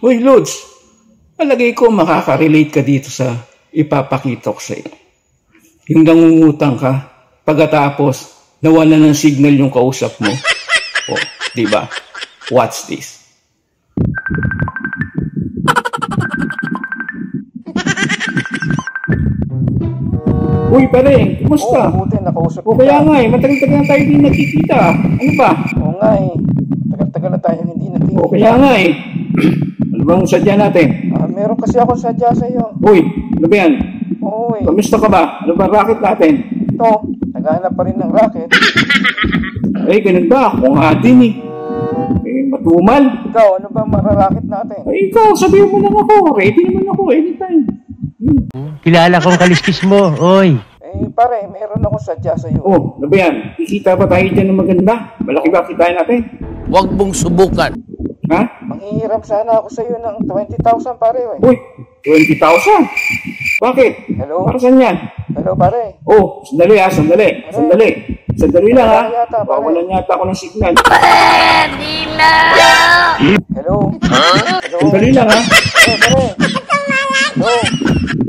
Hoy, Lods, palagay ko makaka-relate ka dito sa ipapakita ko sa'yo. Yung nangungutang ka, pagkatapos nawala ng signal yung kausap mo. O, diba? Watch this. Uy, pare, kumusta? Oo, buti, nakausap O kaya nga matagal-tagal na tayo din nagkikita. Ano ba? Oo nga tagal-tagal na tayo hindi nagkikita. O kaya nga ano bang sadya natin? Meron kasi ako sadya sa'yo. Uy, ano ba yan? Oo Kamusta ka ba? Ano ba racket natin? Ito, naghahanap pa rin ng racket. Ay, ganun ba? Ako nga din matumal. Ikaw, ano ba mararacket natin? Ay, ikaw, sabihin mo lang ako. Ready naman ako, anytime. Kilala kong kaliskis mo, oy. Pare, meron akong sadya sa'yo. Oh, ano ba yan? Kikita ba tayo dyan ng maganda? Malaki ba kitain natin? Huwag mong subukan. Ha? Manghihiram sana ako sa'yo ng 20,000 pare. Uy, 20,000? Bakit? Hello? Para saan yan? Hello pare. Oh, sandali sandali. Sandali. Sandali lang ha. Bawalan yata ako ng signal. Hello? Hello? Sandali lang ha. Pare. Hello?